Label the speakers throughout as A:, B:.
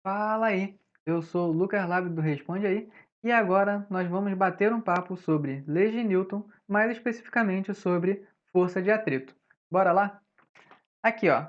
A: Fala aí, eu sou o Lucas Lago do Responde Aí e agora nós vamos bater um papo sobre leis de Newton, mais especificamente sobre força de atrito. Bora lá? Aqui, ó.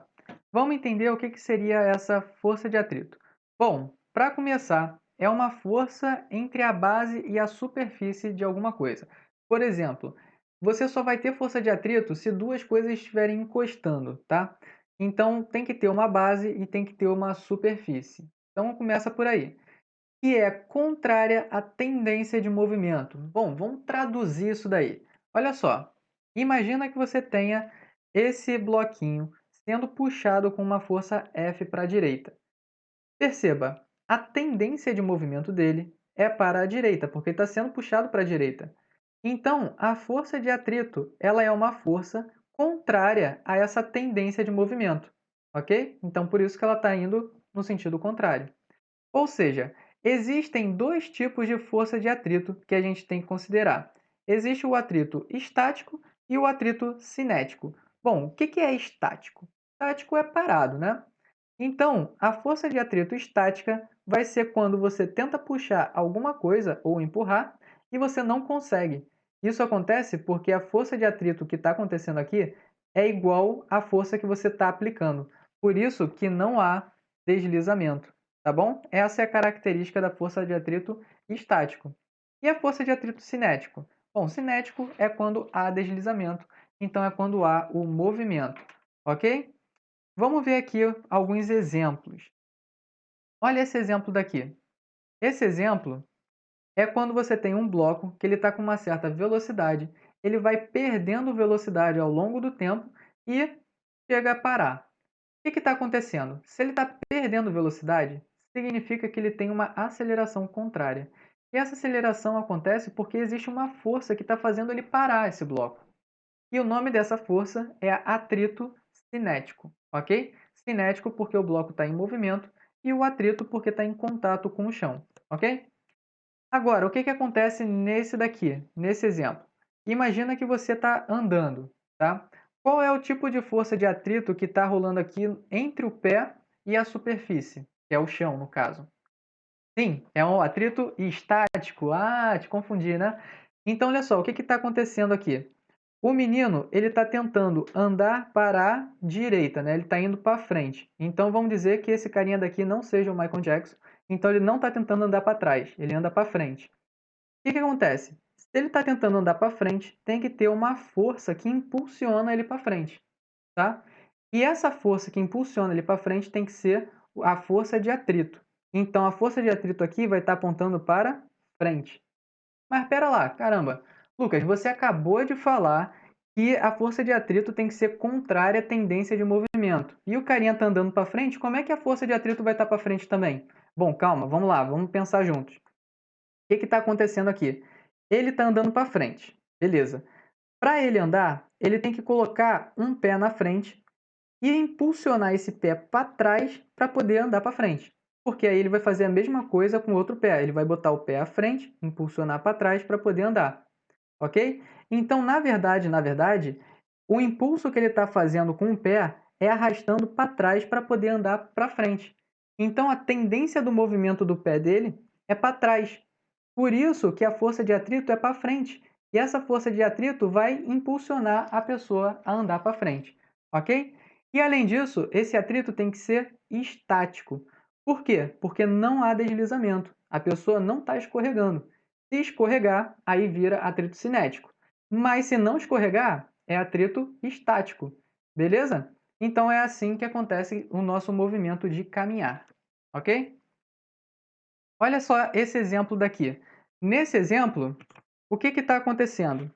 A: Vamos entender o que seria essa força de atrito. Bom, para começar, é uma força entre a base e a superfície de alguma coisa. Por exemplo, você só vai ter força de atrito se duas coisas estiverem encostando, tá? Então tem que ter uma base e tem que ter uma superfície. Então começa por aí. Que é contrária à tendência de movimento. Bom, vamos traduzir isso daí. Olha só, imagina que você tenha esse bloquinho sendo puxado com uma força F para a direita. Perceba, a tendência de movimento dele é para a direita, porque está sendo puxado para a direita. Então, a força de atrito, ela é uma força contrária a essa tendência de movimento, ok? Então, por isso que ela está indo no sentido contrário. Ou seja, existem dois tipos de força de atrito que a gente tem que considerar. Existe o atrito estático e o atrito cinético. Bom, o que é estático? Estático é parado, né? Então, a força de atrito estática vai ser quando você tenta puxar alguma coisa ou empurrar e você não consegue. Isso acontece porque a força de atrito que está acontecendo aqui é igual à força que você está aplicando. Por isso que não há deslizamento, tá bom? Essa é a característica da força de atrito estático. E a força de atrito cinético? Bom, cinético é quando há deslizamento, então é quando há o movimento, ok? Vamos ver aqui alguns exemplos. Olha esse exemplo daqui. Esse exemplo é quando você tem um bloco que ele está com uma certa velocidade, ele vai perdendo velocidade ao longo do tempo e chega a parar. O que está acontecendo? Se ele está perdendo velocidade, significa que ele tem uma aceleração contrária. E essa aceleração acontece porque existe uma força que está fazendo ele parar esse bloco. E o nome dessa força é atrito cinético, ok? Cinético porque o bloco está em movimento e o atrito porque está em contato com o chão, ok? Agora, o que acontece nesse daqui, nesse exemplo? Imagina que você está andando, tá? Qual é o tipo de força de atrito que está rolando aqui entre o pé e a superfície, que é o chão, no caso? Sim, é um atrito estático. Ah, te confundi, né? Então, olha só, o que está acontecendo aqui? O menino, ele está tentando andar para a direita, né? Ele está indo para frente. Então vamos dizer que esse carinha daqui não seja o Michael Jackson. Então ele não está tentando andar para trás, ele anda para frente. O que acontece? Se ele está tentando andar para frente, tem que ter uma força que impulsiona ele para frente, tá? E essa força que impulsiona ele para frente tem que ser a força de atrito. Então a força de atrito aqui vai estar apontando para frente. Mas espera lá, caramba. Lucas, você acabou de falar que a força de atrito tem que ser contrária à tendência de movimento. E o carinha tá andando para frente, como é que a força de atrito vai estar para frente também? Bom, calma, vamos lá, vamos pensar juntos. O que está acontecendo aqui? Ele está andando para frente, beleza. Para ele andar, ele tem que colocar um pé na frente e impulsionar esse pé para trás para poder andar para frente. Porque aí ele vai fazer a mesma coisa com o outro pé. Ele vai botar o pé à frente, impulsionar para trás para poder andar, ok? Então, na verdade, o impulso que ele está fazendo com o pé é arrastando para trás para poder andar para frente. Então, a tendência do movimento do pé dele é para trás. Por isso que a força de atrito é para frente. E essa força de atrito vai impulsionar a pessoa a andar para frente, ok? E além disso, esse atrito tem que ser estático. Por quê? Porque não há deslizamento. A pessoa não está escorregando. Se escorregar, aí vira atrito cinético. Mas se não escorregar, é atrito estático. Beleza? Então é assim que acontece o nosso movimento de caminhar. Ok? Olha só esse exemplo daqui. Nesse exemplo, o que está acontecendo?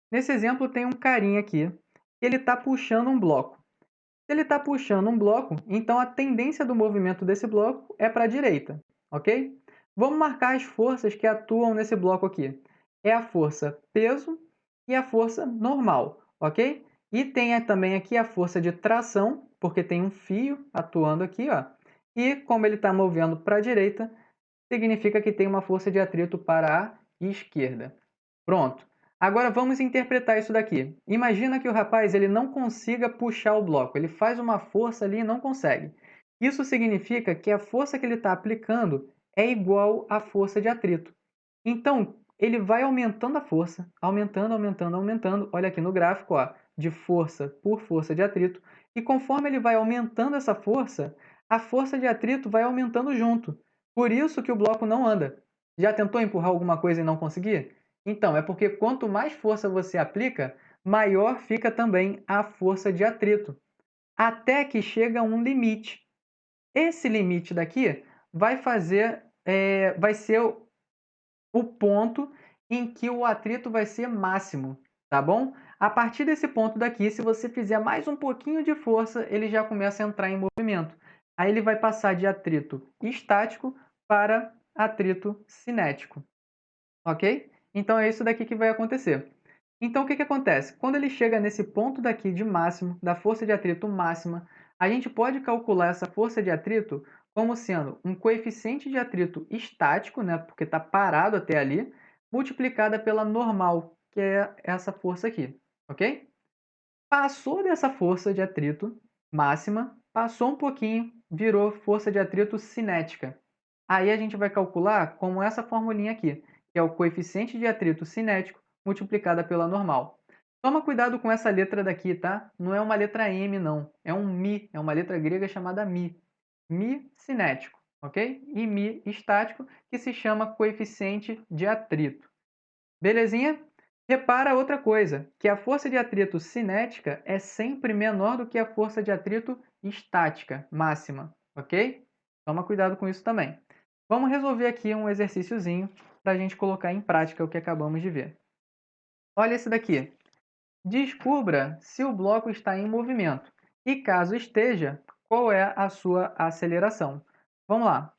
A: Nesse exemplo tem um carinha aqui, ele está puxando um bloco. Se ele está puxando um bloco, então a tendência do movimento desse bloco é para a direita, ok? Vamos marcar as forças que atuam nesse bloco aqui. É a força peso e a força normal, ok? E tem também aqui a força de tração, porque tem um fio atuando aqui, ó. E como ele está movendo para a direita, significa que tem uma força de atrito para a esquerda. Pronto. Agora vamos interpretar isso daqui. Imagina que o rapaz ele não consiga puxar o bloco. Ele faz uma força ali e não consegue. Isso significa que a força que ele está aplicando é igual à força de atrito. Então, ele vai aumentando a força, aumentando, aumentando, aumentando. Olha aqui no gráfico, ó, de força por força de atrito. E conforme ele vai aumentando essa força, a força de atrito vai aumentando junto. Por isso que o bloco não anda. Já tentou empurrar alguma coisa e não conseguir? Então, é porque quanto mais força você aplica, maior fica também a força de atrito, até que chega a um limite. Esse limite daqui vai ser o ponto em que o atrito vai ser máximo, tá bom? A partir desse ponto daqui, se você fizer mais um pouquinho de força, ele já começa a entrar em movimento. Aí ele vai passar de atrito estático para atrito cinético, ok? Então é isso daqui que vai acontecer. Então o que acontece? Quando ele chega nesse ponto daqui de máximo, da força de atrito máxima, a gente pode calcular essa força de atrito como sendo um coeficiente de atrito estático, né, porque está parado até ali, multiplicada pela normal, que é essa força aqui, ok? Passou dessa força de atrito máxima, passou um pouquinho, virou força de atrito cinética. Aí a gente vai calcular como essa formulinha aqui, que é o coeficiente de atrito cinético multiplicada pela normal. Toma cuidado com essa letra daqui, tá? Não é uma letra M, não. É um Mi, é uma letra grega chamada Mi. Mi cinético, ok? E Mi estático, que se chama coeficiente de atrito. Belezinha? Repara outra coisa, que a força de atrito cinética é sempre menor do que a força de atrito estática máxima, ok? Toma cuidado com isso também. Vamos resolver aqui um exercíciozinho para a gente colocar em prática o que acabamos de ver. Olha esse daqui. Descubra se o bloco está em movimento e, caso esteja, qual é a sua aceleração. Vamos lá.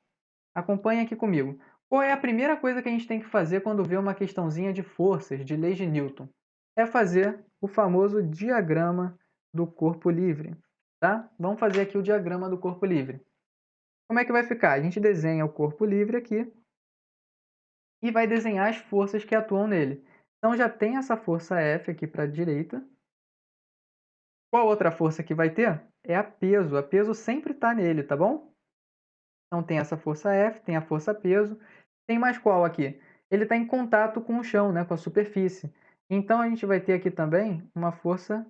A: Acompanhe aqui comigo. Qual é a primeira coisa que a gente tem que fazer quando vê uma questãozinha de forças, de leis de Newton? É fazer o famoso diagrama do corpo livre, tá? Vamos fazer aqui o diagrama do corpo livre. Como é que vai ficar? A gente desenha o corpo livre aqui e vai desenhar as forças que atuam nele. Então já tem essa força F aqui para a direita. Qual outra força que vai ter? É a peso. A peso sempre está nele, tá bom? Então tem essa força F, tem a força peso. Tem mais qual aqui? Ele está em contato com o chão, né, com a superfície. Então a gente vai ter aqui também uma força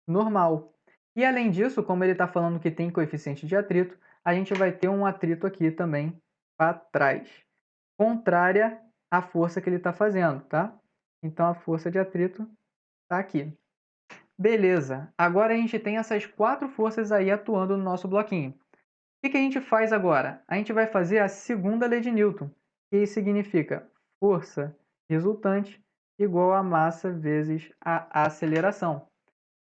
A: normal. E além disso, como ele está falando que tem coeficiente de atrito, a gente vai ter um atrito aqui também para trás, contrária à força que ele está fazendo, tá? Então a força de atrito está aqui. Beleza, agora a gente tem essas 4 forças aí atuando no nosso bloquinho. O que a gente faz agora? A gente vai fazer a segunda lei de Newton, que significa força resultante igual a massa vezes a aceleração.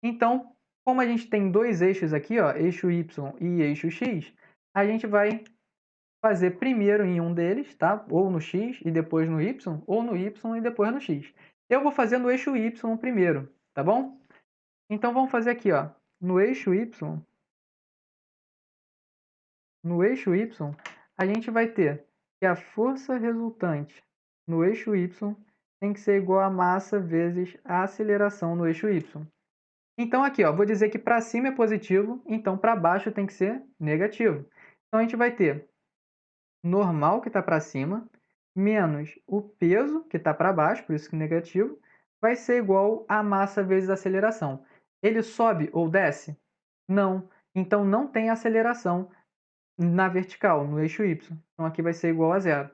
A: Então, como a gente tem dois eixos aqui, ó, eixo Y e eixo X, a gente vai fazer primeiro em um deles, tá? Ou no X e depois no Y, ou no Y e depois no X. Eu vou fazer no eixo Y primeiro, tá bom? Então vamos fazer aqui, ó, no eixo Y, a gente vai ter que a força resultante no eixo Y tem que ser igual a massa vezes a aceleração no eixo Y. Então aqui, ó, vou dizer que para cima é positivo, então para baixo tem que ser negativo. Então a gente vai ter normal, que está para cima, menos o peso, que está para baixo, por isso que negativo, vai ser igual a massa vezes a aceleração. Ele sobe ou desce? Não. Então não tem aceleração na vertical, no eixo Y. Então aqui vai ser igual a zero.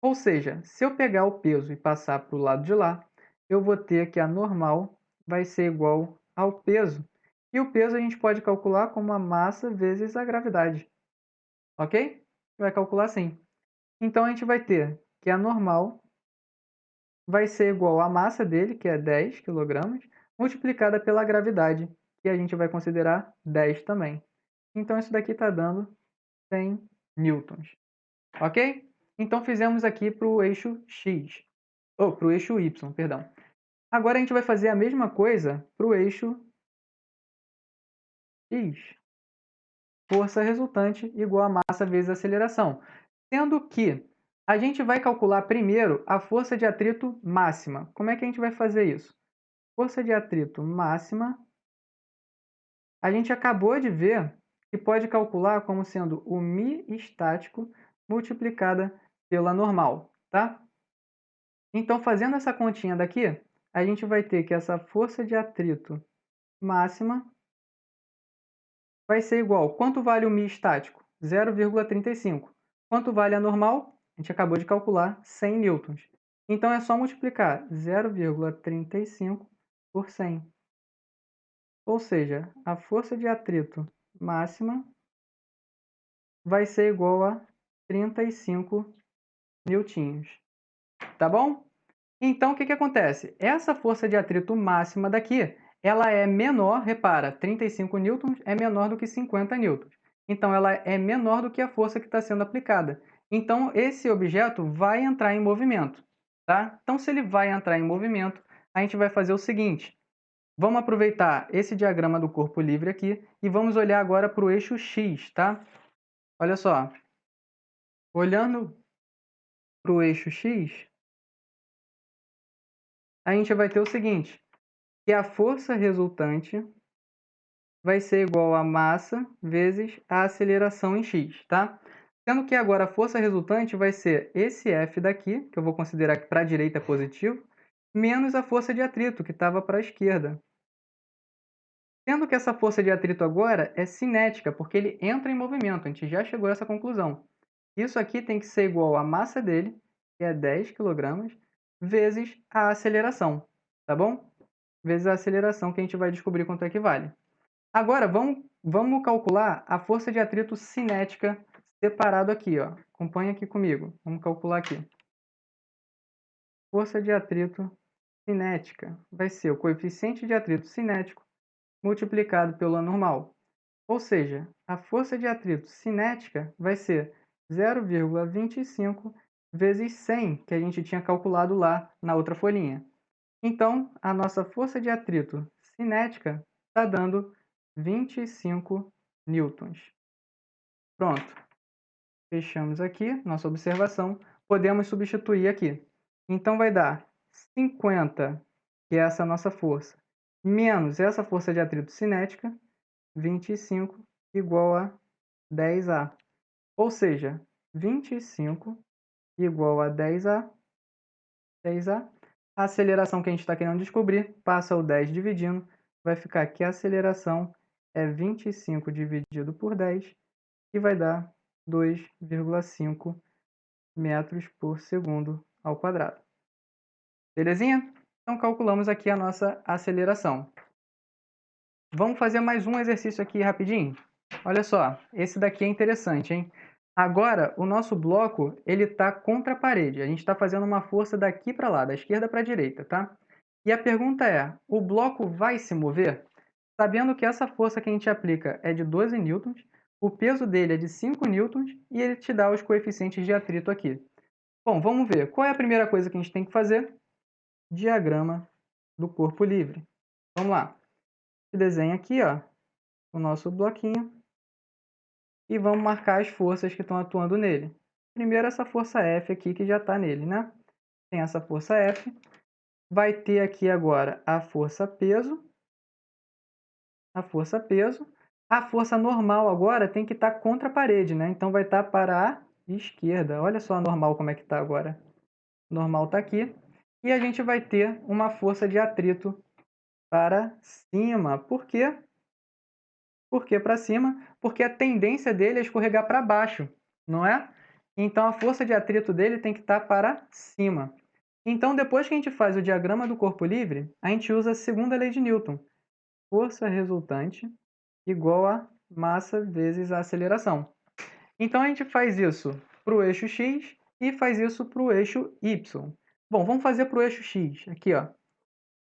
A: Ou seja, se eu pegar o peso e passar para o lado de lá, eu vou ter que a normal vai ser igual ao peso. E o peso a gente pode calcular como a massa vezes a gravidade. Ok? Vai calcular assim. Então a gente vai ter que a normal vai ser igual à massa dele, que é 10 kg, multiplicada pela gravidade, que a gente vai considerar 10 também. Então isso daqui está dando 100 newtons. Ok? Então fizemos aqui para o eixo X, ou para o eixo Y, perdão. Agora a gente vai fazer a mesma coisa para o eixo X. Força resultante igual a massa vezes a aceleração. Sendo que a gente vai calcular primeiro a força de atrito máxima. Como é que a gente vai fazer isso? Força de atrito máxima. A gente acabou de ver que pode calcular como sendo o μ estático multiplicada pela normal, tá? Então, fazendo essa continha daqui, a gente vai ter que essa força de atrito máxima vai ser igual. Quanto vale o μ estático? 0,35. Quanto vale a normal? A gente acabou de calcular 100 newtons. Então, é só multiplicar 0,35 por 100. Ou seja, a força de atrito máxima vai ser igual a 35 newtons. Tá bom? Então, o que acontece? Essa força de atrito máxima daqui, ela é menor, repara, 35 newtons é menor do que 50 newtons. Então, ela é menor do que a força que está sendo aplicada. Então, esse objeto vai entrar em movimento, tá? Então, se ele vai entrar em movimento, a gente vai fazer o seguinte. Vamos aproveitar esse diagrama do corpo livre aqui e vamos olhar agora para o eixo X, tá? Olha só. Olhando para o eixo X, a gente vai ter o seguinte, que a força resultante vai ser igual a massa vezes a aceleração em x, tá? Sendo que agora a força resultante vai ser esse F daqui, que eu vou considerar que para a direita é positivo, menos a força de atrito, que estava para a esquerda. Sendo que essa força de atrito agora é cinética, porque ele entra em movimento, a gente já chegou a essa conclusão. Isso aqui tem que ser igual à massa dele, que é 10 kg, vezes a aceleração, tá bom? Vezes a aceleração, que a gente vai descobrir quanto é que vale. Agora, vamos calcular a força de atrito cinética separado aqui, ó. Acompanha aqui comigo. Vamos calcular aqui. Força de atrito cinética vai ser o coeficiente de atrito cinético multiplicado pela normal. Ou seja, a força de atrito cinética vai ser 0,25 vezes 100, que a gente tinha calculado lá na outra folhinha. Então, a nossa força de atrito cinética está dando 25 newtons. Pronto. Fechamos aqui nossa observação. Podemos substituir aqui. Então, vai dar 50, que é essa nossa força, menos essa força de atrito cinética, 25, igual a 10A. Ou seja, 25 igual a 10A. A aceleração que a gente está querendo descobrir, passa o 10 dividindo, vai ficar que a aceleração é 25 dividido por 10 e vai dar 2,5 metros por segundo ao quadrado. Belezinha? Então calculamos aqui a nossa aceleração. Vamos fazer mais um exercício aqui rapidinho? Olha só, esse daqui é interessante, hein? Agora, o nosso bloco, ele está contra a parede. A gente está fazendo uma força daqui para lá, da esquerda para a direita, tá? E a pergunta é, o bloco vai se mover? Sabendo que essa força que a gente aplica é de 12 newtons, o peso dele é de 5 newtons e ele te dá os coeficientes de atrito aqui. Bom, vamos ver. Qual é a primeira coisa que a gente tem que fazer? Diagrama do corpo livre. Vamos lá. Desenha aqui, ó, o nosso bloquinho e vamos marcar as forças que estão atuando nele. Primeiro essa força F aqui que já está nele, né? Tem essa força F. Vai ter aqui agora a força peso. A força peso. A força normal agora tem que estar contra a parede, né? Então vai estar para a esquerda. Olha só a normal como é que está agora. Normal está aqui. E a gente vai ter uma força de atrito para cima. Por quê? Por que para cima? Porque a tendência dele é escorregar para baixo, não é? Então a força de atrito dele tem que estar para cima. Então depois que a gente faz o diagrama do corpo livre, a gente usa a segunda lei de Newton. Força resultante igual a massa vezes a aceleração. Então a gente faz isso para o eixo x e faz isso para o eixo y. Bom, vamos fazer para o eixo x. Aqui, ó.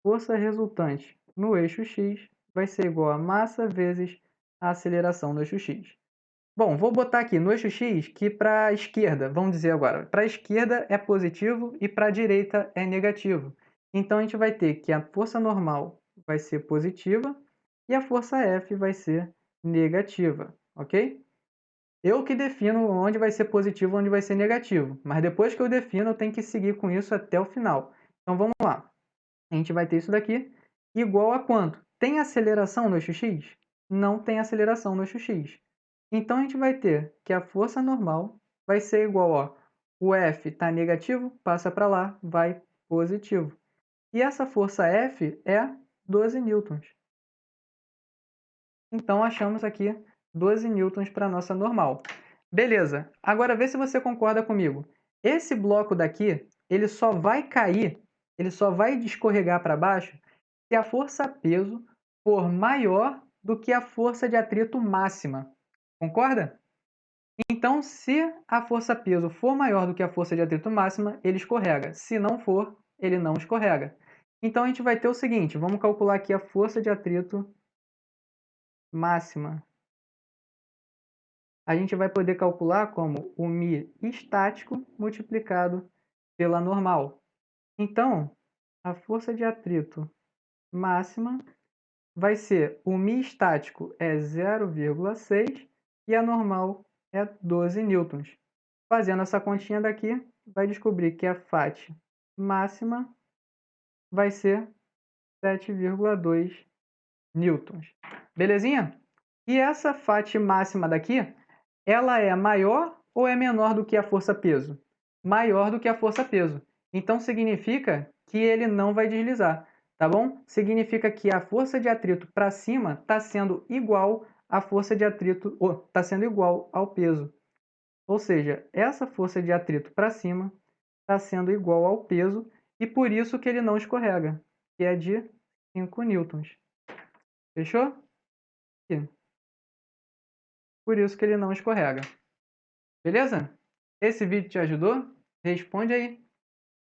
A: Força resultante no eixo x vai ser igual a massa vezes a aceleração no eixo x. Bom, vou botar aqui no eixo x que para a esquerda, vamos dizer agora, para a esquerda é positivo e para a direita é negativo. Então a gente vai ter que a força normal vai ser positiva e a força F vai ser negativa, ok? Eu que defino onde vai ser positivo e onde vai ser negativo, mas depois que eu defino eu tenho que seguir com isso até o final. Então vamos lá. A gente vai ter isso daqui igual a quanto? Tem aceleração no eixo x? não tem aceleração no eixo x. Então, a gente vai ter que a força normal vai ser igual a o F está negativo, passa para lá, vai positivo. E essa força F é 12 newtons. Então, achamos aqui 12 newtons para a nossa normal. Beleza, agora vê se você concorda comigo. Esse bloco daqui, ele só vai cair, ele só vai escorregar para baixo se a força-peso for maior do que a força de atrito máxima. Concorda? Então, se a força-peso for maior do que a força de atrito máxima, ele escorrega. Se não for, ele não escorrega. Então, a gente vai ter o seguinte, vamos calcular aqui a força de atrito máxima. A gente vai poder calcular como o μ estático multiplicado pela normal. Então, a força de atrito máxima vai ser o μ estático é 0,6 e a normal é 12 newtons. Fazendo essa continha daqui, vai descobrir que a FAT máxima vai ser 7,2 newtons. Belezinha? E essa FAT máxima daqui, ela é maior ou é menor do que a força-peso? Maior do que a força-peso. Então, significa que ele não vai deslizar, tá bom? Significa que a força de atrito para cima está sendo igual à força de atrito, está sendo igual ao peso. Ou seja, essa força de atrito para cima está sendo igual ao peso e por isso que ele não escorrega, que é de 5 newtons. Fechou? Aqui. Por isso que ele não escorrega. Beleza? Esse vídeo te ajudou? Responde aí.